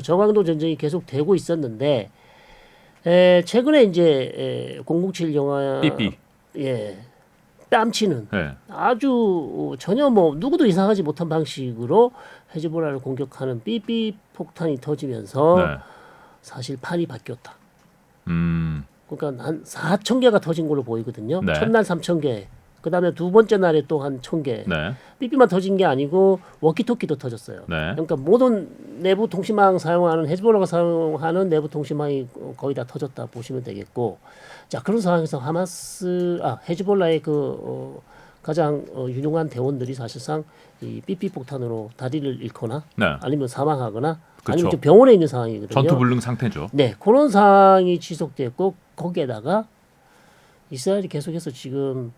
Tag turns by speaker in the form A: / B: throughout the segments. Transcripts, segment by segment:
A: 저강도 전쟁이 계속 되고 있었는데 최근에 이제 007 영화
B: 삐삐.
A: 예 뺨치는
B: 네.
A: 아주 전혀 뭐 누구도 예상하지 못한 방식으로 헤즈볼라를 공격하는 삐삐 폭탄이 터지면서
B: 네.
A: 사실 판이 바뀌었다.
B: 음.
A: 그러니까 한 4,000개가 터진 걸로 보이거든요.
B: 네.
A: 첫날 3,000개, 그 다음에 두 번째 날에 또 한 1,000개.
B: 네.
A: 삐삐만 터진 게 아니고 워키토키도 터졌어요.
B: 네.
A: 그러니까 모든 내부 통신망 사용하는 헤즈볼라가 사용하는 내부 통신망이 거의 다 터졌다 보시면 되겠고, 자 그런 상황에서 헤즈볼라의 가장 유능한 대원들이 사실상 이 삐삐 폭탄으로 다리를 잃거나
B: 네.
A: 아니면 사망하거나
B: 그쵸.
A: 아니면 좀 병원에 있는 상황이거든요.
B: 전투불능 상태죠.
A: 네, 그런 상황이 지속됐고 거기에다가 이스라엘이 계속해서 지금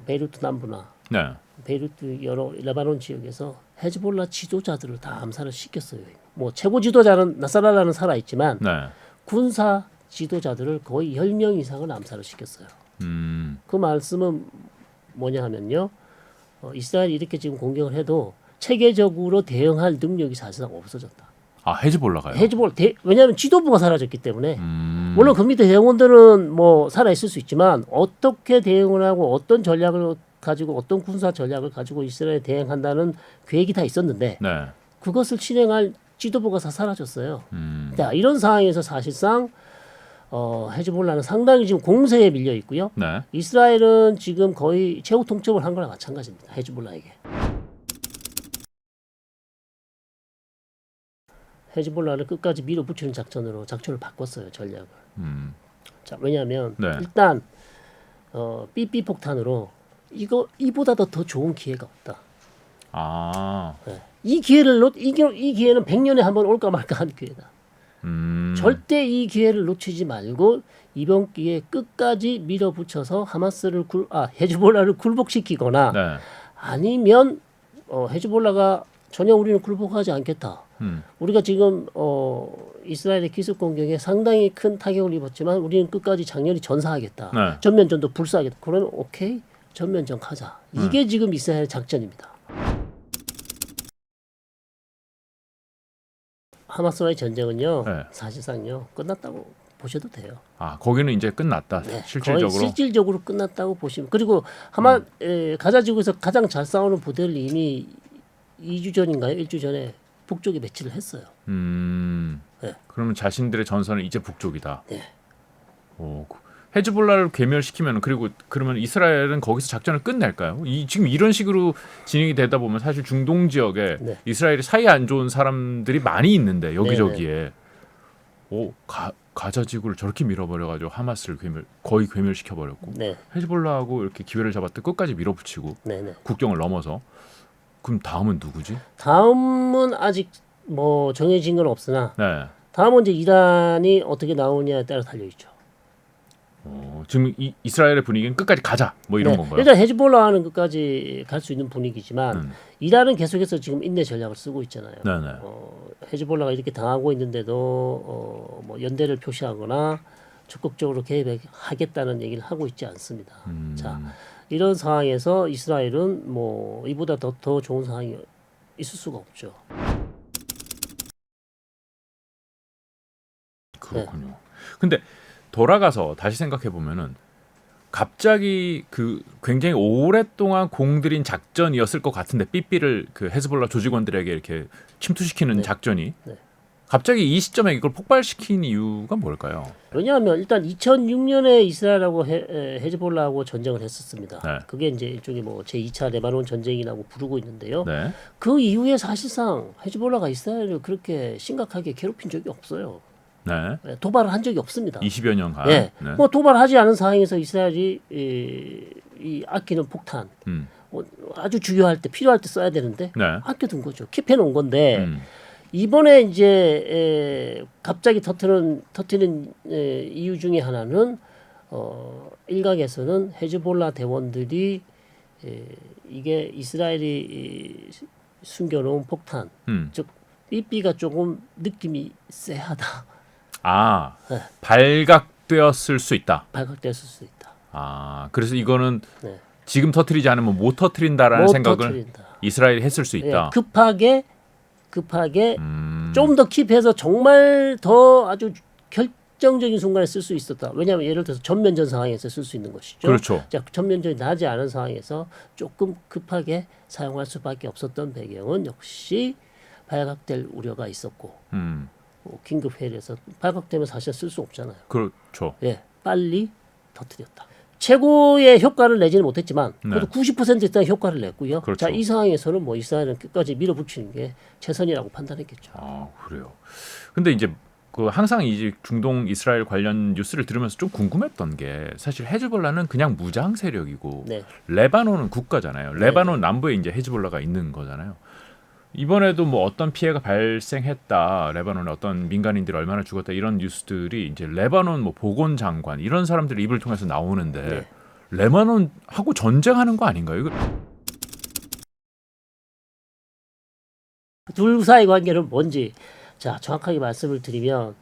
A: 베이루트 남부나
B: 네.
A: 베이루트 여러 레바논 지역에서 헤즈볼라 지도자들을 다 암살을 시켰어요. 뭐 최고 지도자는 나사랄라는 살아 있지만
B: 네.
A: 군사 지도자들을 거의 10명 이상을 암살을 시켰어요. 그 말씀은 뭐냐 하면요. 이스라엘이 이렇게 지금 공격을 해도 체계적으로 대응할 능력이 사실상 없어졌다.
B: 아, 헤즈볼라가요.
A: 왜냐하면 지도부가 사라졌기 때문에 물론 그 밑에 대원들은 뭐 살아 있을 수 있지만 어떻게 대응을 하고 어떤 전략을 가지고 어떤 군사 전략을 가지고 이스라엘에 대응한다는 계획이 다 있었는데
B: 네.
A: 그것을 실행할 지도부가 다 사라졌어요. 자, 이런 상황에서 사실상 헤즈볼라는 상당히 지금 공세에 밀려 있고요.
B: 네.
A: 이스라엘은 지금 거의 최후 통첩을 한 거랑 마찬가지입니다. 헤즈볼라에게. 헤즈볼라를 끝까지 밀어붙이는 작전을 바꿨어요. 전략을. 자, 왜냐하면
B: 네.
A: 일단 삐삐 폭탄으로 이보다 더 좋은 기회가 없다.
B: 아.
A: 네. 이 기회는 100년에 한 번 올까 말까 한 기회다. 절대 이 기회를 놓치지 말고 이번 기회에 끝까지 밀어붙여서 헤즈볼라를 굴복시키거나
B: 네.
A: 아니면 헤즈볼라가 전혀 우리는 굴복하지 않겠다. 우리가 지금 이스라엘의 기습 공격에 상당히 큰 타격을 입었지만 우리는 끝까지 장렬히 전사하겠다.
B: 네.
A: 전면전도 불사하겠다. 그러면 오케이 전면전 하자. 이게 지금 이스라엘의 작전입니다. 하마스와의 전쟁은요.
B: 네.
A: 사실상요. 끝났다고 보셔도 돼요.
B: 아, 거기는 이제 끝났다.
A: 네,
B: 실질적으로.
A: 거의 실질적으로 끝났다고 보시면. 그리고 가자 지구에서 가장 잘 싸우는 부대를 이미 2주 전인가요? 1주 전에 북쪽에 배치를 했어요. 네.
B: 그러면 자신들의 전선은 이제 북쪽이다.
A: 네.
B: 오, 헤즈볼라를 괴멸시키면 그러면 이스라엘은 거기서 작전을 끝낼까요? 지금 이런 식으로 진행이 되다 보면 사실 중동 지역에
A: 네.
B: 이스라엘이 사이 안 좋은 사람들이 많이 있는데 여기저기에
A: 네.
B: 가자 지구를 저렇게 밀어버려가지고 하마스를 거의 괴멸시켜버렸고
A: 네.
B: 헤즈볼라하고 이렇게 기회를 잡았을 때 끝까지 밀어붙이고
A: 네.
B: 국경을 넘어서 그럼 다음은 누구지?
A: 다음은 아직 뭐 정해진 건 없으나
B: 네.
A: 다음은 이제 이란이 어떻게 나오냐에 따라 달려 있죠.
B: 지금 이스라엘의 분위기는 끝까지 가자 뭐 이런 건가요?
A: 일단 헤즈볼라는 끝까지 갈 수 있는 분위기지만 이란은 계속해서 지금 인내 전략을 쓰고 있잖아요.
B: 네네.
A: 헤즈볼라가 이렇게 당하고 있는데도 뭐 연대를 표시하거나 적극적으로 개입하겠다는 얘기를 하고 있지 않습니다. 자, 이런 상황에서 이스라엘은 뭐 이보다 더 좋은 상황이 있을 수가 없죠.
B: 그렇군요. 근데 돌아가서 다시 생각해 보면은 갑자기 굉장히 오랫동안 공들인 작전이었을 것 같은데 삐삐를 헤즈볼라 조직원들에게 이렇게 침투시키는 작전이 갑자기 이 시점에 이걸 폭발시킨 이유가 뭘까요?
A: 왜냐하면 일단 2006년에 이스라엘하고 헤즈볼라하고 전쟁을 했었습니다.
B: 네.
A: 그게 이제 일종의 뭐 제2차 레바논 전쟁이라고 부르고 있는데요.
B: 네.
A: 그 이후에 사실상 헤즈볼라가 이스라엘을 그렇게 심각하게 괴롭힌 적이 없어요.
B: 네.
A: 도발을 한 적이 없습니다.
B: 20여 년간.
A: 네.
B: 네.
A: 뭐 도발하지 않은 상황에서 이스라엘이 이 아끼는 폭탄 아주 중요할 때 필요할 때 써야 되는데
B: 네.
A: 아껴둔 거죠. 킵해 놓은 건데 이번에 이제 갑자기 터트리는 이유 중에 하나는 일각에서는 헤즈볼라 대원들이 이게 이스라엘이 숨겨놓은 폭탄 즉 삐삐가 조금 느낌이 쎄하다.
B: 아,
A: 네.
B: 발각되었을 수 있다.
A: 발각됐을 수 있다.
B: 아, 그래서 이거는
A: 네.
B: 지금 터트리지 않으면 못 터트린다라는
A: 못
B: 생각을
A: 터트린다.
B: 이스라엘이 했을 수 있다.
A: 급하게 좀 더 킵해서 정말 더 아주 결정적인 순간에 쓸 수 있었다. 왜냐하면 예를 들어서 전면전 상황에서 쓸 수 있는 것이죠.
B: 그렇죠.
A: 자, 전면전이 나지 않은 상황에서 조금 급하게 사용할 수밖에 없었던 배경은 역시 발각될 우려가 있었고 긴급 회의에서 발각되면 사실 쓸 수 없잖아요.
B: 그렇죠.
A: 예, 빨리 터뜨렸다. 최고의 효과를 내지는 못했지만 그래도 90% 이상 효과를 냈고요.
B: 그렇죠.
A: 자, 이 상황에서는 뭐 이스라엘은 끝까지 밀어붙이는 게 최선이라고 판단했겠죠.
B: 아, 그래요. 근데 이제 그 항상 이제 중동 이스라엘 관련 뉴스를 들으면서 좀 궁금했던 게 사실 헤즈볼라는 그냥 무장 세력이고
A: 네.
B: 레바논은 국가잖아요. 레바논 남부에 이제 헤즈볼라가 있는 거잖아요. 이번에도 뭐 어떤 피해가 발생했다, 레바논에 어떤 민간인들이 얼마나 죽었다 이런 뉴스들이 이제 레바논 뭐 보건 장관 이런 사람들 입을 통해서 나오는데
A: 네.
B: 레바논하고 전쟁하는 거 아닌가요? 이거?
A: 둘 사이 관계는 뭔지 자 정확하게 말씀을 드리면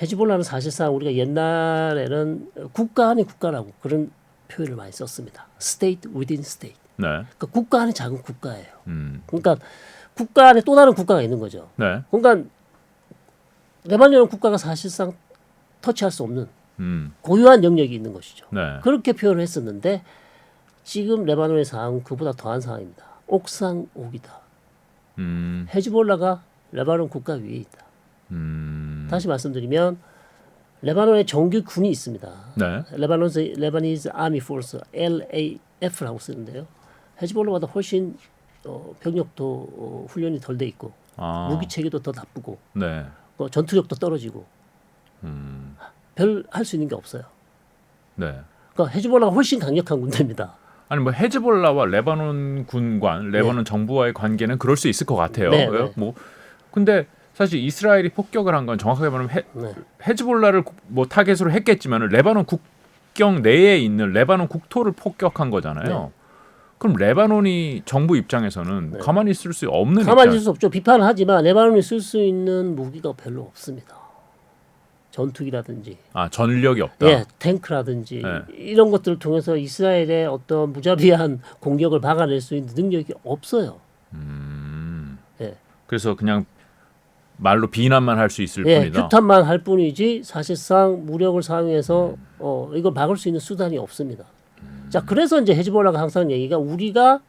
A: 헤즈볼라는 사실상 우리가 옛날에는 국가 안의 국가라고 그런 표현을 많이 썼습니다. State within state.
B: 네.
A: 그러니까 국가 안에 작은 국가예요.
B: 음.
A: 그러니까 국가 안에 또 다른 국가가 있는 거죠.
B: 네.
A: 그러니까 레바논은 국가가 사실상 터치할 수 없는 고유한 영역이 있는 것이죠.
B: 네.
A: 그렇게 표현을 했었는데 지금 레바논의 상황은 그보다 더한 상황입니다. 옥상옥이다. 헤즈볼라가 레바논 국가 위에 있다. 다시 말씀드리면 레바논에 정규 군이 있습니다.
B: 네.
A: 레바니즈 아미 포스 LAF라고 쓰는데요. 헤즈볼라보다 훨씬 병력도 훈련이 덜 돼 있고 무기 체계도 더 나쁘고
B: 네.
A: 전투력도 떨어지고 별 할 수 있는 게 없어요.
B: 네.
A: 그러니까 헤즈볼라가 훨씬 강력한 군대입니다.
B: 아니 뭐 헤즈볼라와 레바논 군관, 레바논 정부와의 관계는 그럴 수 있을 것 같아요.
A: 네, 네.
B: 뭐 근데 사실 이스라엘이 폭격을 한 건 정확하게 말하면 헤즈볼라를 뭐 타겟으로 했겠지만 레바논 국경 내에 있는 레바논 국토를 폭격한 거잖아요.
A: 네.
B: 그럼 레바논이 정부 입장에서는 가만히 있을 수 없는
A: 가만히
B: 입장.
A: 있을 수 없죠. 비판을 하지만 레바논이 쓸 수 있는 무기가 별로 없습니다. 전투기라든지
B: 전력이 없다.
A: 예, 탱크라든지 이런 것들을 통해서 이스라엘의 어떤 무자비한 공격을 막아낼 수 있는 능력이 없어요. 예.
B: 그래서 그냥 말로 비난만 할 수 있을
A: 예,
B: 뿐이다.
A: 규탄만 할 뿐이지 사실상 무력을 사용해서 이걸 막을 수 있는 수단이 없습니다. 자, 그래서 이제 헤즈볼라가 항상 얘기가 우리가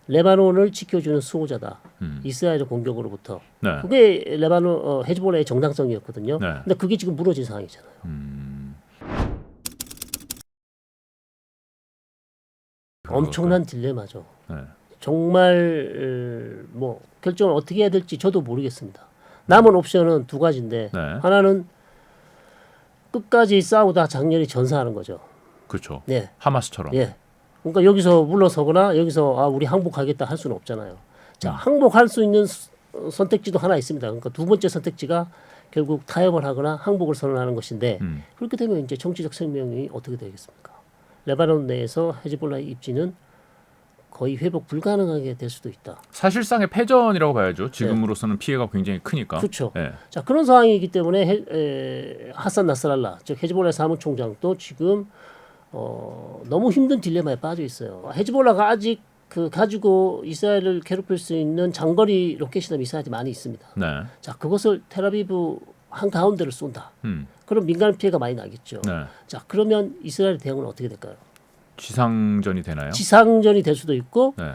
A: 레바논을 지켜주는 수호자다. 이스라엘의 공격으로부터.
B: 네.
A: 그게 레바논 헤즈볼라의 정당성이었거든요.
B: 네.
A: 근데 그게 지금 무너진 상황이잖아요. 엄청난 딜레마죠.
B: 네.
A: 정말 뭐 결정을 어떻게 해야 될지 저도 모르겠습니다. 남은 옵션은 두 가지인데
B: 네.
A: 하나는 끝까지 싸우다 장렬히 전사하는 거죠.
B: 그렇죠.
A: 네.
B: 하마스처럼.
A: 예. 그러니까 여기서 물러서거나 여기서 우리 항복하겠다 할 수는 없잖아요. 자, 항복할 수 있는 선택지도 하나 있습니다. 그러니까 두 번째 선택지가 결국 타협을 하거나 항복을 선언하는 것인데 그렇게 되면 이제 정치적 생명이 어떻게 되겠습니까? 레바논 내에서 헤즈볼라의 입지는 거의 회복 불가능하게 될 수도 있다.
B: 사실상의 패전이라고 봐야죠. 지금으로서는 피해가 굉장히 크니까.
A: 그렇죠.
B: 네.
A: 자, 그런 상황이기 때문에 하산 나스랄라, 즉 헤즈볼라의 사무총장도 지금 너무 힘든 딜레마에 빠져 있어요. 헤즈볼라가 아직 그 가지고 이스라엘을 괴롭힐 수 있는 장거리 로켓이나 미사일이 많이 있습니다.
B: 네.
A: 자, 그것을 텔아비브 한 가운데를 쏜다. 그럼 민간 피해가 많이 나겠죠.
B: 네.
A: 자, 그러면 이스라엘의 대응은 어떻게 될까요?
B: 지상전이 되나요?
A: 지상전이 될 수도 있고
B: 네.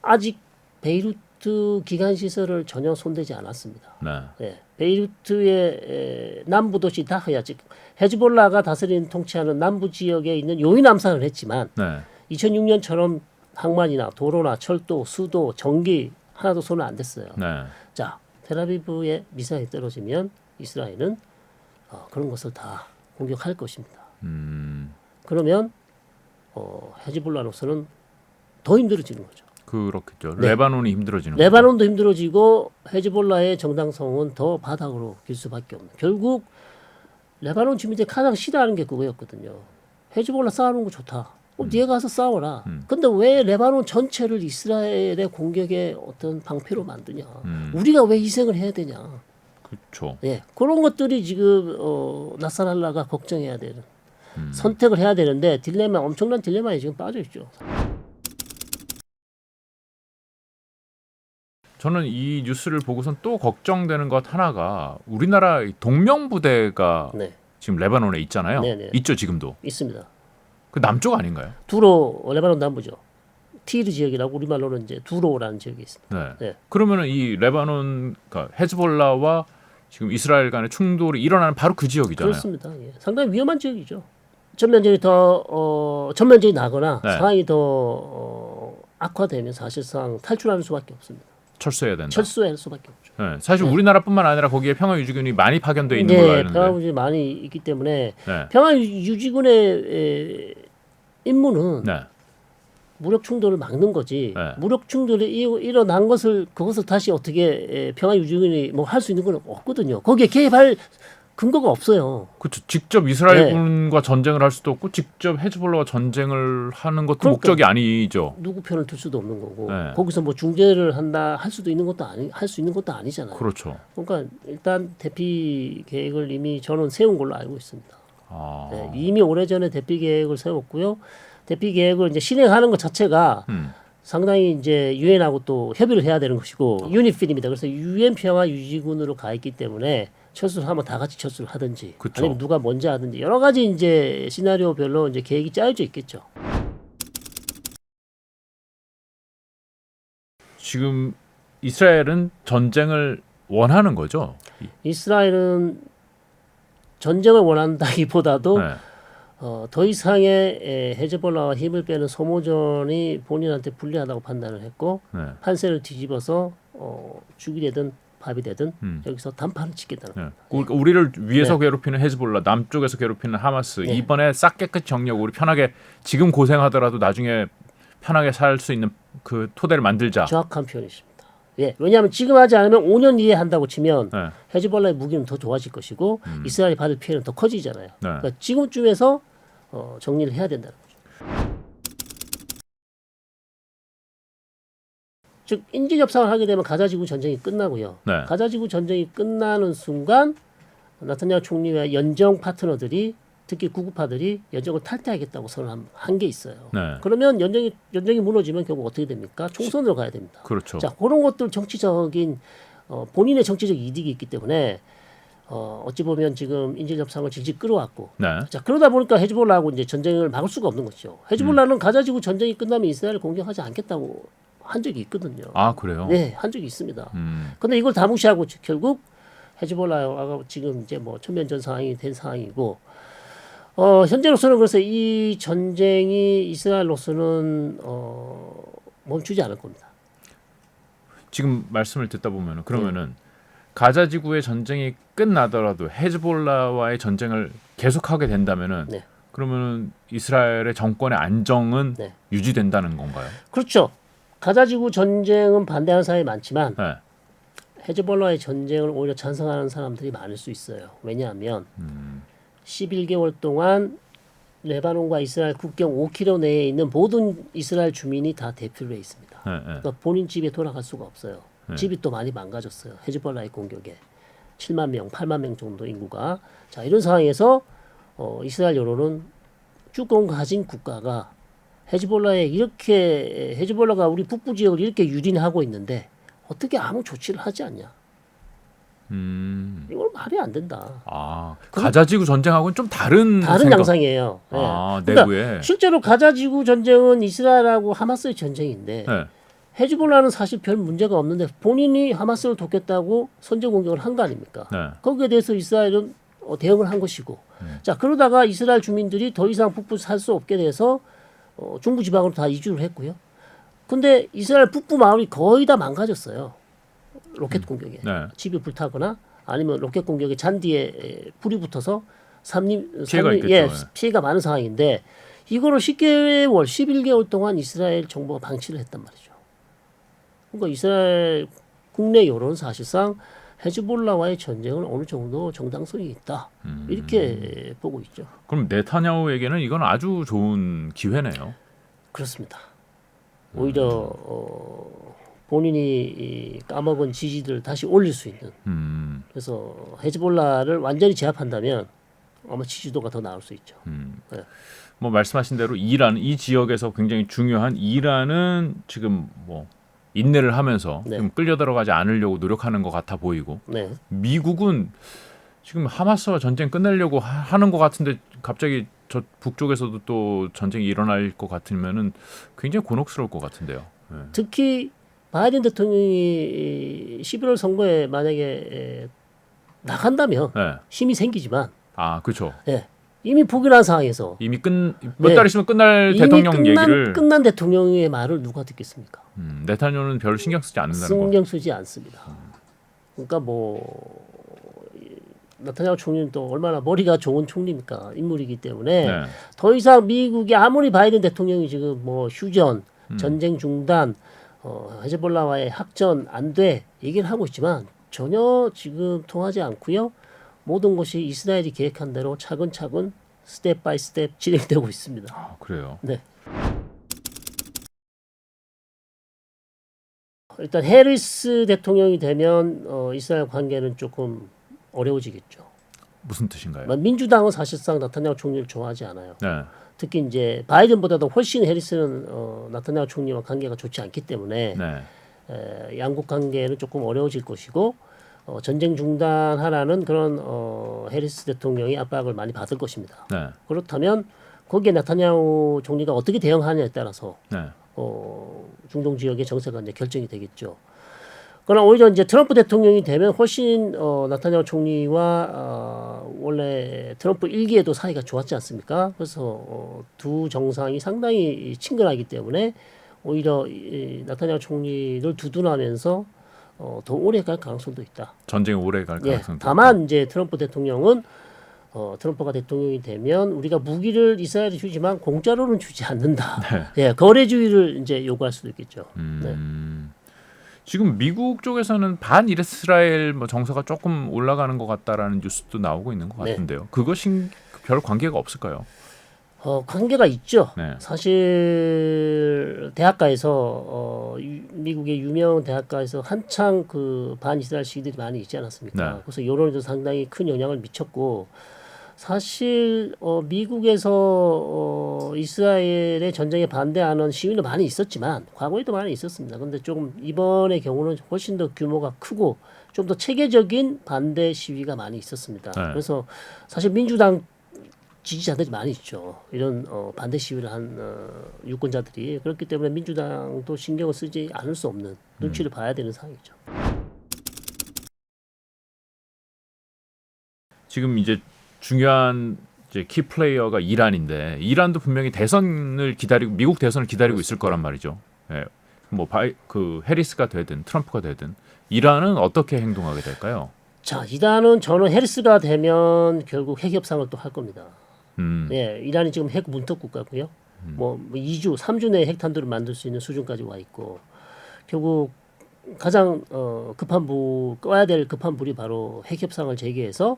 A: 아직 베이루트 기간 시설을 전혀 손대지 않았습니다.
B: 네.
A: 예, 베이루트의 남부 도시 다흐야, 즉 헤즈볼라가 다스리는 통치하는 남부 지역에 있는 요인 암살을 했지만
B: 네.
A: 2006년처럼 항만이나 도로나 철도, 수도, 전기 하나도 손을 안 댔어요.
B: 네.
A: 자, 텔아비브에 미사일이 떨어지면 이스라엘은 그런 것을 다 공격할 것입니다. 그러면 헤즈볼라로서는 더 힘들어지는 거죠.
B: 그렇겠죠.
A: 네.
B: 레바논이 힘들어지는 거죠.
A: 레바논도 힘들어지고 헤즈볼라의 정당성은 더 바닥으로 길 수밖에 없는. 결국 레바논 주민들이 가장 싫어하는 게 그거였거든요. 헤즈볼라 싸우는 거 좋다. 네가 가서 싸워라. 근데 왜 레바논 전체를 이스라엘의 공격의 어떤 방패로 만드냐? 우리가 왜 희생을 해야 되냐?
B: 그렇죠.
A: 예, 그런 것들이 지금 나사랄라가 걱정해야 되는 선택을 해야 되는데 엄청난 딜레마에 지금 빠져 있죠.
B: 저는 이 뉴스를 보고선 또 걱정되는 것 하나가 우리나라 동명부대가
A: 네,
B: 지금 레바논에 있잖아요.
A: 네네.
B: 있죠 지금도.
A: 있습니다.
B: 그 남쪽 아닌가요?
A: 두로 레바논 남부죠. 티르 지역이라고 우리말로는 이제 두로라는 지역이 있습니다.
B: 네.
A: 네.
B: 그러면은 이 레바논 그러니까 헤즈볼라와 지금 이스라엘 간의 충돌이 일어나는 바로 그 지역이잖아요.
A: 그렇습니다. 예. 상당히 위험한 지역이죠. 전면전이 더 전면전이 나거나
B: 네.
A: 상황이 더 악화되면 사실상 탈출하는 수밖에 없습니다.
B: 철수해야 된다.
A: 철수할 수밖에 없죠.
B: 네. 사실
A: 네.
B: 우리나라뿐만 아니라 거기에 평화유지군이 많이 파견돼 있는 걸로
A: 네,
B: 아는데.
A: 평화유지 많이 있기 때문에
B: 네.
A: 평화유지군의 임무는
B: 네.
A: 무력 충돌을 막는 거지.
B: 네.
A: 무력 충돌이 일어난 것을 그것을 다시 어떻게 평화유지군이 뭐 할 수 있는 건 없거든요. 거기에 개입할 근거가 없어요.
B: 그렇죠. 직접 이스라엘군과 전쟁을 할 수도 없고 직접 헤즈볼라와 전쟁을 하는 것도
A: 그러니까.
B: 목적이 아니죠.
A: 누구 편을 들 수도 없는 거고
B: 네.
A: 거기서 뭐 중재를 한다 할 수도 있는 것도 할 수 있는 것도 아니잖아요.
B: 그렇죠.
A: 그러니까 일단 대피 계획을 이미 저는 세운 걸로 알고 있습니다.
B: 아.
A: 네, 이미 오래전에 대피 계획을 세웠고요. 대피 계획을 이제 실행하는 것 자체가 상당히 이제 유엔하고 또 협의를 해야 되는 것이고 유니필입니다. 그래서 유엔 평화 유지군으로 가 있기 때문에 철수를 하면 다 같이 철수를 하든지
B: 그쵸.
A: 아니면 누가 먼저 하든지 여러 가지 이제 시나리오별로 이제 계획이 짜여져 있겠죠.
B: 지금 이스라엘은 전쟁을 원하는 거죠.
A: 이스라엘은 전쟁을 원한다기보다도
B: 네.
A: 더 이상의 헤즈볼라와 힘을 빼는 소모전이 본인한테 불리하다고 판단을 했고
B: 네.
A: 판세를 뒤집어서 죽이 되든 밥이 되든 여기서 단판을 짓겠다는
B: 네.
A: 겁니다.
B: 그러니까 우리를 위에서
A: 네.
B: 괴롭히는 헤즈볼라, 남쪽에서 괴롭히는 하마스
A: 네.
B: 이번에 싹 깨끗이 정리하고 우리 편하게 지금 고생하더라도 나중에 편하게 살 수 있는 그 토대를 만들자.
A: 정확한 표현이십니다. 예, 왜냐하면 지금 하지 않으면 5년 뒤에 한다고 치면
B: 네.
A: 헤즈볼라의 무기는 더 좋아질 것이고 이스라엘이 받을 피해는 더 커지잖아요.
B: 네.
A: 그러니까 지금쯤에서 정리를 해야 된다는 거죠. 즉 인질 협상을 하게 되면 가자지구 전쟁이 끝나고요.
B: 네.
A: 가자지구 전쟁이 끝나는 순간 나타냐후 총리와 연정 파트너들이 특히 구구파들이 연정을 탈퇴하겠다고 선언한 게 있어요.
B: 네.
A: 그러면 연정이 무너지면 결국 어떻게 됩니까? 총선으로 가야 됩니다.
B: 그렇죠.
A: 자, 그런 것들 정치적인 본인의 정치적 이득이 있기 때문에 어찌 보면 지금 인질 협상을 질질 끌어왔고
B: 네.
A: 자, 그러다 보니까 헤즈볼라하고 이제 전쟁을 막을 수가 없는 거죠. 헤즈볼라는 가자지구 전쟁이 끝나면 이스라엘을 공격하지 않겠다고 한 적이 있거든요.
B: 아 그래요?
A: 네, 한 적이 있습니다. 근데 이걸 다 무시하고 결국 헤즈볼라가 지금 이제 뭐 전면전 상황이 된 상황이고 현재로서는 그래서 이 전쟁이 이스라엘로서는 멈추지 않을 겁니다.
B: 지금 말씀을 듣다 보면은 그러면은 가자 지구의 전쟁이 끝나더라도 헤즈볼라와의 전쟁을 계속하게 된다면은
A: 네.
B: 그러면은 이스라엘의 정권의 안정은
A: 네.
B: 유지된다는 건가요?
A: 그렇죠. 가자지구 전쟁은 반대하는 사람이 많지만
B: 네.
A: 헤즈볼라의 전쟁을 오히려 찬성하는 사람들이 많을 수 있어요. 왜냐하면 11개월 동안 레바논과 이스라엘 국경 5km 내에 있는 모든 이스라엘 주민이 다 대피를 해 있습니다.
B: 네, 네.
A: 그러니까 본인 집에 돌아갈 수가 없어요.
B: 네.
A: 집이 또 많이 망가졌어요. 헤즈볼라의 공격에 7만 명, 8만 명 정도 인구가 자 이런 상황에서 이스라엘 여론은 주권 가진 국가가 헤즈볼라가 우리 북부 지역을 이렇게 유린하고 있는데 어떻게 아무 조치를 하지 않냐? 이건 말이 안 된다.
B: 아 가자 지구 전쟁하고는 좀 다른
A: 다른
B: 생각.
A: 양상이에요. 네.
B: 아
A: 그러니까
B: 내부에.
A: 실제로 가자지구 전쟁은 이스라엘하고 하마스의 전쟁인데
B: 네.
A: 헤즈볼라는 사실 별 문제가 없는데 본인이 하마스를 돕겠다고 선제 공격을 한 거 아닙니까?
B: 네.
A: 거기에 대해서 이스라엘은 대응을 한 것이고 자 그러다가 이스라엘 주민들이 더 이상 북부 살 수 없게 돼서 중부 지방으로 다 이주를 했고요. 근데 이스라엘 북부 마을이 거의 다 망가졌어요. 로켓 공격에
B: 네.
A: 집이 불타거나 아니면 로켓 공격에 잔디에 불이 붙어서
B: 피해가 있겠죠.
A: 예, 피해가 많은 상황인데 이거를 10개월, 11개월 동안 이스라엘 정부가 방치를 했단 말이죠. 그러니까 이스라엘 국내 여론은 사실상 헤즈볼라와의 전쟁은 어느 정도 정당성이 있다 이렇게 보고 있죠.
B: 그럼 네타냐후에게는 이건 아주 좋은 기회네요.
A: 그렇습니다. 오히려 본인이 까먹은 지지들을 다시 올릴 수 있는. 그래서 헤즈볼라를 완전히 제압한다면 아마 지지도가 더 나올 수 있죠. 네.
B: 뭐 말씀하신 대로 이란 이 지역에서 굉장히 중요한 이란은 지금 뭐 인내를 하면서
A: 네.
B: 좀 끌려 들어가지 않으려고 노력하는 것 같아 보이고
A: 네.
B: 미국은 지금 하마스와 전쟁 끝내려고 하는 것 같은데 갑자기 저 북쪽에서도 또 전쟁이 일어날 것 같으면은 굉장히 곤혹스러울 것 같은데요. 네.
A: 특히 바이든 대통령이 11월 선거에 만약에 나간다면
B: 네.
A: 힘이 생기지만
B: 아 그렇죠.
A: 예, 이미 포기한 상황에서
B: 이미 몇
A: 네.
B: 달 있으면 끝날
A: 이미
B: 대통령 얘기를
A: 끝난 대통령의 말을 누가 듣겠습니까?
B: 네타냐후는 별로 신경 쓰지 않는다는 거.
A: 신경 쓰지 않습니다. 그러니까 뭐 나타냐후 총리는 또 얼마나 머리가 좋은 총리입니까? 인물이기 때문에
B: 네.
A: 더 이상 미국이 아무리 바이든 대통령이 지금 뭐 휴전, 전쟁 중단, 헤즈볼라와의 확전 안 돼 얘기를 하고 있지만 전혀 지금 통하지 않고요. 모든 것이 이스라엘이 계획한 대로 차근차근 스텝 바이 스텝 진행되고 있습니다.
B: 아, 그래요.
A: 네. 일단 해리스 대통령이 되면 이스라엘 관계는 조금 어려워지겠죠.
B: 무슨 뜻인가요?
A: 민주당은 사실상 나타냐후 총리를 좋아하지 않아요.
B: 네.
A: 특히 이제 바이든보다도 훨씬 해리스는 나타냐후 총리와 관계가 좋지 않기 때문에
B: 네.
A: 양국 관계는 조금 어려워질 것이고 전쟁 중단하라는 그런 해리스 대통령이 압박을 많이 받을 것입니다.
B: 네.
A: 그렇다면 거기에 나타냐후 총리가 어떻게 대응하느냐에 따라서
B: 네.
A: 중동 지역의 정세가 이제 결정이 되겠죠. 그러나 오히려 이제 트럼프 대통령이 되면 훨씬 나타냐후 총리와 원래 트럼프 일기에도 사이가 좋았지 않습니까? 그래서 두 정상이 상당히 친근하기 때문에 오히려 나타냐후 총리를 두둔하면서 더 오래 갈 가능성도 있다.
B: 전쟁이 오래 갈
A: 예,
B: 가능성도
A: 다만 이제 트럼프 대통령은 트럼프가 대통령이 되면 우리가 무기를 이스라엘에 주지만 공짜로는 주지 않는다. 예, 거래주의를 이제 요구할 수도 있겠죠. 네.
B: 지금 미국 쪽에서는 반 이스라엘 뭐 정서가 조금 올라가는 것 같다라는 뉴스도 나오고 있는 것
A: 네.
B: 같은데요. 그것이 별 관계가 없을까요?
A: 관계가 있죠.
B: 네.
A: 사실 대학가에서 미국의 유명 대학가에서 한창 그 반이스라엘 시위들이 많이 있지 않았습니까?
B: 네.
A: 그래서 여론에도 상당히 큰 영향을 미쳤고 사실 미국에서 이스라엘의 전쟁에 반대하는 시위는 많이 있었지만 과거에도 많이 있었습니다. 근데 조금 이번의 경우는 훨씬 더 규모가 크고 좀 더 체계적인 반대 시위가 많이 있었습니다.
B: 네.
A: 그래서 사실 민주당 지지자들이 많이 있죠. 이런 반대 시위를 한 유권자들이 그렇기 때문에 민주당도 신경을 쓰지 않을 수 없는 눈치를 봐야 되는 상황이죠.
B: 지금 이제 중요한 이제 키 플레이어가 이란인데 이란도 분명히 대선을 기다리고 미국 대선을 기다리고 있을 거란 말이죠. 예. 그 해리스가 되든 트럼프가 되든 이란은 어떻게 행동하게 될까요?
A: 자, 이란은 저는 해리스가 되면 결국 핵 협상을 또 할 겁니다.
B: 음.
A: 예, 이란이 지금 핵 문턱 국가고요. 뭐 2주, 3주 내에 핵탄두를 만들 수 있는 수준까지 와 있고 결국 가장 꺼야 될 급한 불이 바로 핵 협상을 재개해서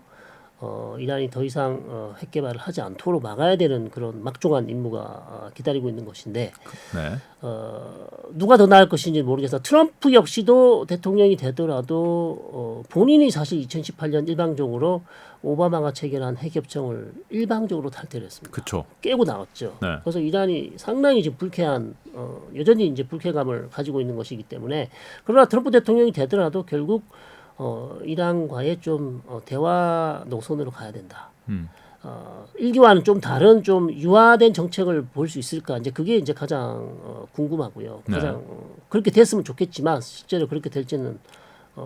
A: 이란이 더 이상 핵 개발을 하지 않도록 막아야 되는 그런 막중한 임무가 기다리고 있는 것인데
B: 네.
A: 누가 더 나을 것인지 모르겠어. 트럼프 역시도 대통령이 되더라도 본인이 사실 2018년 일방적으로 오바마가 체결한 핵협정을 일방적으로 탈퇴를 했습니다.
B: 그렇죠.
A: 깨고 나왔죠.
B: 네.
A: 그래서 이란이 상당히 지금 불쾌한 여전히 이제 불쾌감을 가지고 있는 것이기 때문에 그러나 트럼프 대통령이 되더라도 결국 이란과의 좀 대화 노선으로 가야 된다. 일기와는 좀 다른 좀 유화된 정책을 볼 수 있을까? 이제 그게 이제 가장 궁금하고요.
B: 네.
A: 가장 그렇게 됐으면 좋겠지만 실제로 그렇게 될지는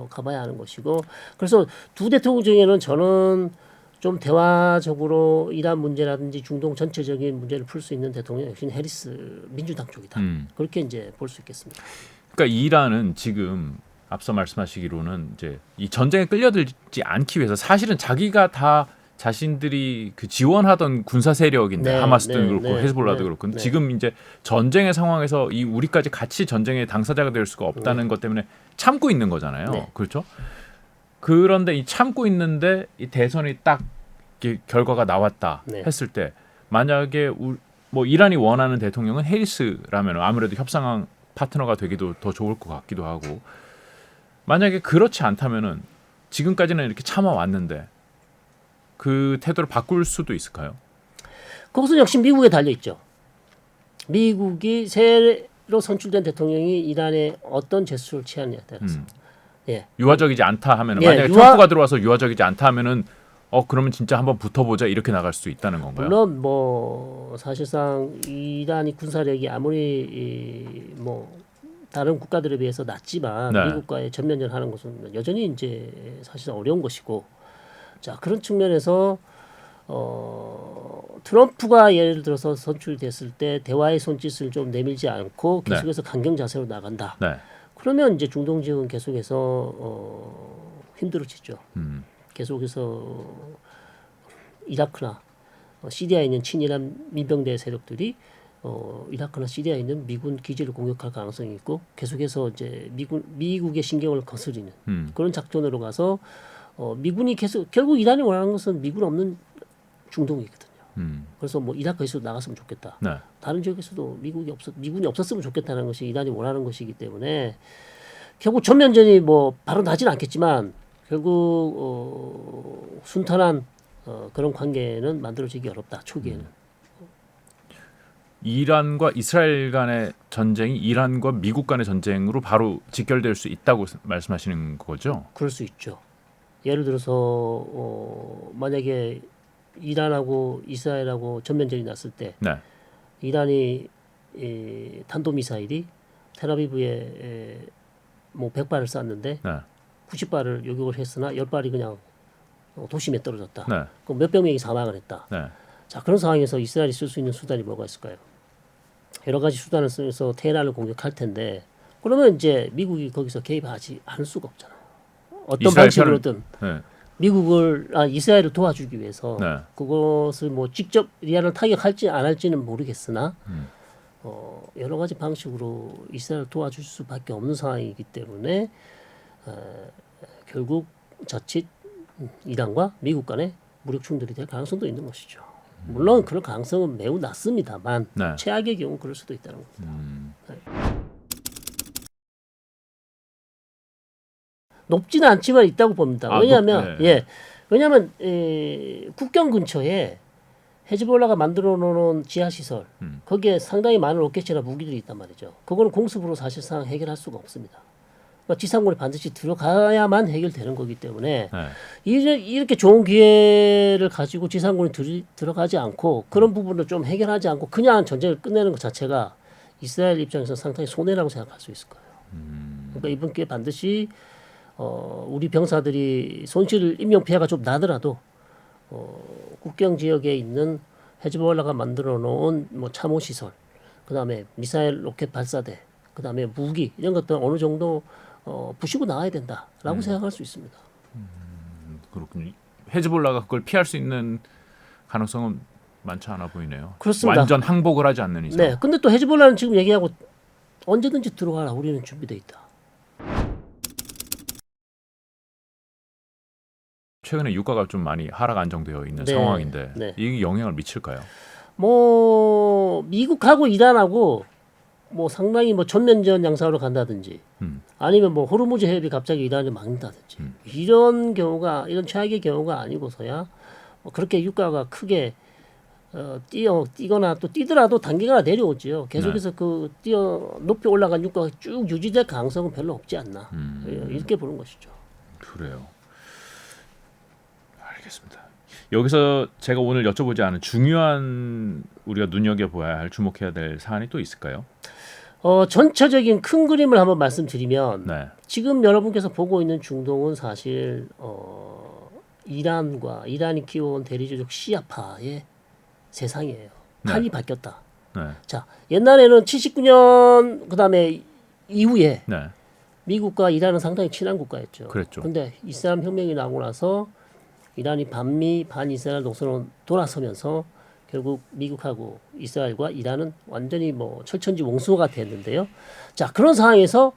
A: 가봐야 하는 것이고. 그래서 두 대통령 중에는 저는 좀 대화적으로 이란 문제라든지 중동 전체적인 문제를 풀 수 있는 대통령 역시 해리스 민주당 쪽이다. 그렇게 이제 볼 수 있겠습니다.
B: 그러니까 이란은 지금 앞서 말씀하시기로는 이제 이 전쟁에 끌려들지 않기 위해서 사실은 자기가 다 자신들이 그 지원하던 군사 세력인데
A: 네,
B: 하마스도
A: 네,
B: 그렇고
A: 네,
B: 헤즈볼라도
A: 네,
B: 그렇고
A: 네.
B: 지금 이제 전쟁의 상황에서 이 우리까지 같이 전쟁의 당사자가 될 수가 없다는 것 때문에 참고 있는 거잖아요.
A: 네.
B: 그렇죠? 그런데 이 참고 있는데 이 대선이 딱 이렇게 결과가 나왔다
A: 네.
B: 했을 때 만약에 뭐 이란이 원하는 대통령은 해리스라면 아무래도 협상 파트너가 되기도 더 좋을 것 같기도 하고 만약에 그렇지 않다면은 지금까지는 이렇게 참아왔는데 그 태도를 바꿀 수도 있을까요?
A: 그것은 역시 미국에 달려 있죠. 미국이 선출된 대통령이 이란에 어떤 제스처를 취하느냐에 따라서 예.
B: 유화적이지 않다 하면은
A: 예,
B: 만약에 트럼프가 들어와서 유화적이지 않다 하면은 그러면 진짜 한번 붙어보자 이렇게 나갈 수 있다는 건가요?
A: 물론 뭐 사실상 이란이 군사력이 아무리 뭐 다른 국가들에 비해서 낮지만
B: 네.
A: 미국과의 전면전하는 것은 여전히 이제 사실상 어려운 것이고 자 그런 측면에서 트럼프가 예를 들어서 선출됐을 때 대화의 손짓을 좀 내밀지 않고 계속해서 강경 자세로 나간다.
B: 네.
A: 그러면 이제 중동 지역은 계속해서 힘들어지죠. 계속해서 이라크나 시리아에 있는 친이란 민병대 세력들이 이라크나 시리아에 있는 미군 기지를 공격할 가능성이 있고 계속해서 이제 미국의 신경을 거스리는 그런 작전으로 가서 미군이 계속 결국 이란이 원하는 것은 미군 없는 중동이거든요. 그래서 뭐 이라크에서도 나갔으면 좋겠다.
B: 네.
A: 다른 지역에서도 미군이 없었으면 좋겠다는 것이 이란이 원하는 것이기 때문에 결국 전면전이 뭐 바로 나지는 않겠지만 결국 순탄한 그런 관계는 만들어지기 어렵다. 초기에는.
B: 이란과 이스라엘 간의 전쟁이 이란과 미국 간의 전쟁으로 바로 직결될 수 있다고 말씀하시는 거죠?
A: 그럴 수 있죠. 예를 들어서 만약에 이란하고 이스라엘하고 전면전이 났을 때
B: 네.
A: 이란이 탄도미사일이 텔아비브에 뭐 100발을 쐈는데
B: 네.
A: 90발을 요격을 했으나 10발이 그냥 도심에 떨어졌다.
B: 네.
A: 그럼 몇백 명이 사망을 했다.
B: 네.
A: 자 그런 상황에서 이스라엘이 쓸 수 있는 수단이 뭐가 있을까요? 여러 가지 수단을 써서 테헤란을 공격할 텐데 그러면 이제 미국이 거기서 개입하지 않을 수가 없잖아요. 어떤 방식으로든
B: 네.
A: 이스라엘을 도와주기 위해서
B: 네.
A: 그것을 뭐 직접 이란을 타격할지 안 할지는 모르겠으나 여러 가지 방식으로 이스라엘을 도와줄 수밖에 없는 상황이기 때문에 결국 자칫 이란과 미국 간의 무력 충돌이 될 가능성도 있는 것이죠. 물론 그럴 가능성은 매우 낮습니다만
B: 네.
A: 최악의 경우 그럴 수도 있다는 겁니다. 높지는 않지만 있다고 봅니다. 왜냐하면 왜냐하면 국경 근처에 헤즈볼라가 만들어 놓은 지하 시설 거기에 상당히 많은 로켓이나 무기들이 있단 말이죠. 그거는 공습으로 사실상 해결할 수가 없습니다. 그러니까 지상군이 반드시 들어가야만 해결되는 거기 때문에 이렇게 좋은 기회를 가지고 지상군이 들어가지 않고 그런 부분을 좀 해결하지 않고 그냥 전쟁을 끝내는 것 자체가 이스라엘 입장에서 상당히 손해라고 생각할 수 있을 거예요. 그러니까 이번 기회에 반드시 우리 병사들이 인명 피해가 좀 나더라도 국경 지역에 있는 헤즈볼라가 만들어 놓은 뭐 참호 시설, 그다음에 미사일 로켓 발사대, 그다음에 무기 이런 것들 어느 정도 부시고 나와야 된다라고 생각할 수 있습니다.
B: 그렇군요. 헤즈볼라가 그걸 피할 수 있는 가능성은 많지 않아 보이네요.
A: 그렇습니다.
B: 완전 항복을 하지 않는 이상.
A: 네, 근데 또 헤즈볼라는 지금 얘기하고 언제든지 들어가라. 우리는 준비돼 있다.
B: 최근에 유가가 좀 많이 하락 안정되어 있는
A: 네,
B: 상황인데
A: 네.
B: 이게 영향을 미칠까요?
A: 뭐 미국하고 이란하고 뭐 상당히 뭐 전면전 양상으로 간다든지 아니면 뭐 호르무즈 해협이 갑자기 이란을 막는다든지 이런 최악의 경우가 아니고서야 뭐 그렇게 유가가 크게 뛰거나 또 뛰더라도 단기간 내려오지요. 계속해서 높이 올라간 유가가 쭉 유지될 가능성은 별로 없지 않나 이렇게 보는 것이죠.
B: 그래요. 알겠습니다. 여기서 제가 오늘 여쭤보지 않은 중요한 우리가 눈여겨봐야 할 주목해야 될 사안이 또 있을까요?
A: 전체적인 큰 그림을 한번 말씀드리면
B: 네.
A: 지금 여러분께서 보고 있는 중동은 사실 이란이 키워온 대리조적 시아파의 세상이에요. 판이 바뀌었다.
B: 네.
A: 자, 옛날에는 79년 그다음에 이후에
B: 네.
A: 미국과 이란은 상당히 친한 국가였죠.
B: 그랬죠.
A: 근데 이슬람 혁명이 나고 나서 이란이 반미 반이스라엘 노선으로 돌아서면서 결국 미국하고 이스라엘과 이란은 완전히 뭐 철천지 원수가 됐는데요. 자, 그런 상황에서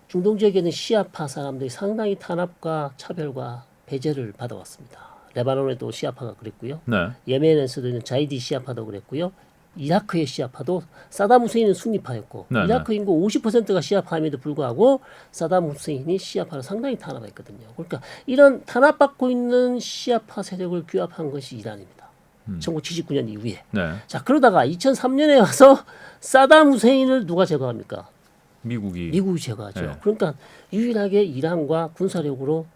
A: 중동 지역에 있는 시아파 사람들이 상당히 탄압과 차별과 배제를 받아왔습니다. 레바논에도 시아파가 그랬고요.
B: 네.
A: 예멘에서도 있는 자이디 시아파도 그랬고요. 이라크의 시아파도 사담 후세인은 순니파였고
B: 네,
A: 이라크 인구 50%가 시아파임에도 불구하고 사담 후세인이 시아파를 상당히 탄압했거든요. 그러니까 이런 탄압받고 있는 시아파 세력을 규합한 것이 이란입니다. 1979년 이후에.
B: 네.
A: 자 그러다가 2003년에 와서 사담 후세인을 누가 제거합니까?
B: 미국이
A: 미국이 제거하죠.
B: 네.
A: 그러니까 유일하게 이란과 군사력으로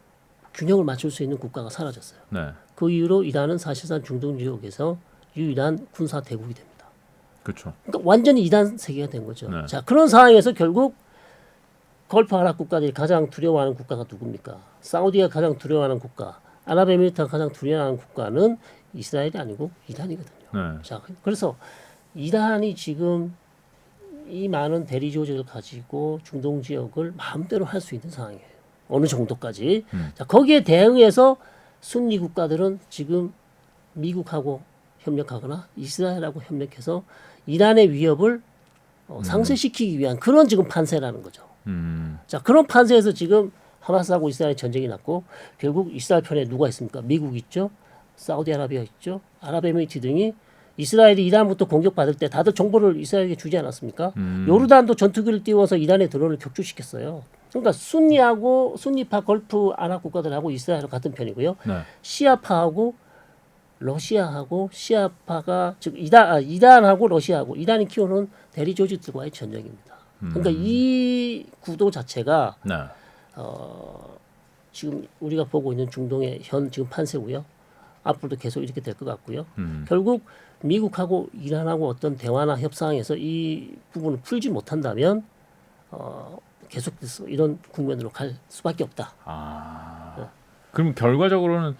A: 균형을 맞출 수 있는 국가가 사라졌어요.
B: 네.
A: 그 이후로 이란은 사실상 중동 지역에서 유일한 군사 대국이 됩니다.
B: 그렇죠.
A: 그러니까 완전히 이단 세계가 된 거죠.
B: 네.
A: 자 그런 상황에서 결국 걸프 아랍 국가들이 가장 두려워하는 국가가 누굽니까? 사우디가 가장 두려워하는 국가, 아랍에미리트가 가장 두려워하는 국가는 이스라엘이 아니고 이란이거든요.
B: 네.
A: 자 그래서 이란이 지금 이 많은 대리 조직을 가지고 중동 지역을 마음대로 할 수 있는 상황이에요. 어느 정도까지. 자 거기에 대응해서 순리 국가들은 지금 미국하고 협력하거나 이스라엘하고 협력해서 이란의 위협을 상쇄시키기 위한 그런 지금 판세라는 거죠. 자 그런 판세에서 지금 하마스하고 이스라엘 전쟁이 났고 결국 이스라엘 편에 누가 있습니까? 미국 있죠, 사우디아라비아 있죠, 아랍에미리트 등이 이스라엘이 이란부터 공격받을 때 다들 정보를 이스라엘에게 주지 않았습니까? 요르단도 전투기를 띄워서 이란의 드론을 격추시켰어요. 그러니까 순니파 걸프 아랍 국가들하고 이스라엘은 같은 편이고요.
B: 네.
A: 시아파하고 러시아하고 시아파가 즉 이란하고 러시아하고 이란이 키우는 대리 조직들과의 전쟁입니다. 그러니까 이 구도 자체가
B: 네.
A: 지금 우리가 보고 있는 중동의 현 지금 판세고요. 앞으로도 계속 이렇게 될 것 같고요. 결국 미국하고 이란하고 어떤 대화나 협상에서 이 부분을 풀지 못한다면 계속해서 이런 국면으로 갈 수밖에 없다.
B: 그럼 결과적으로는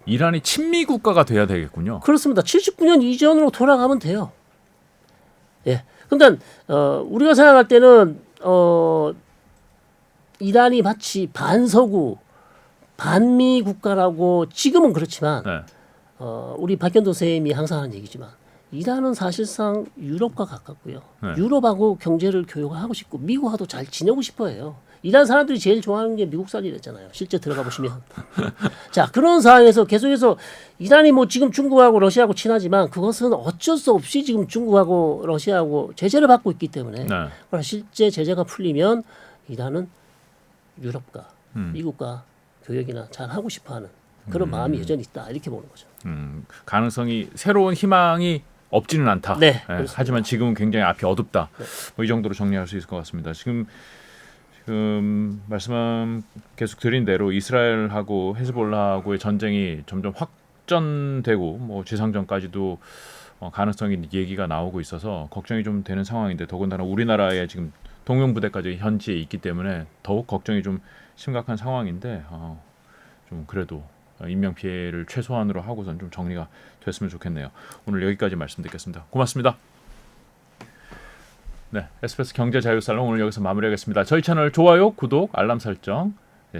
B: 이란이 친미 국가가 돼야 되겠군요.
A: 그렇습니다. 79년 이전으로 돌아가면 돼요. 예. 그러니까 우리가 생각할 때는 이란이 마치 반서구, 반미 국가라고 지금은 그렇지만
B: 네.
A: 우리 박현도 선생님이 항상 하는 얘기지만 이란은 사실상 유럽과 가깝고요.
B: 네.
A: 유럽하고 경제를 교역하고 싶고 미국하고도 잘 지내고 싶어해요. 이란 사람들이 제일 좋아하는 게 미국산이랬잖아요. 실제 들어가 보시면. 자 그런 상황에서 계속해서 이란이 뭐 지금 중국하고 러시아하고 친하지만 그것은 어쩔 수 없이 지금 중국하고 러시아하고 제재를 받고 있기 때문에
B: 네.
A: 그러나 실제 제재가 풀리면 이란은 유럽과 미국과 교역이나 잘 하고 싶어하는 그런 마음이 여전히 있다 이렇게 보는 거죠.
B: 가능성이 새로운 희망이 없지는 않다.
A: 네,
B: 예,
A: 그렇습니다.
B: 하지만 지금은 굉장히 앞이 어둡다. 뭐 이 정도로 정리할 수 있을 것 같습니다. 지금 말씀 계속 드린 대로 이스라엘하고 헤즈볼라하고의 전쟁이 점점 확전되고 뭐 지상전까지도 가능성이 얘기가 나오고 있어서 걱정이 좀 되는 상황인데 더군다나 우리나라에 지금 동명부대까지 현지에 있기 때문에 더욱 걱정이 좀 심각한 상황인데 좀 그래도 인명 피해를 최소한으로 하고선 좀 정리가 됐으면 좋겠네요. 오늘 여기까지 말씀드리겠습니다. 고맙습니다. 네, SBS 경제자유살롱 오늘 여기서 마무리하겠습니다. 저희 채널 좋아요, 구독, 알람 설정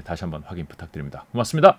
B: 다시 한번 확인 부탁드립니다. 고맙습니다.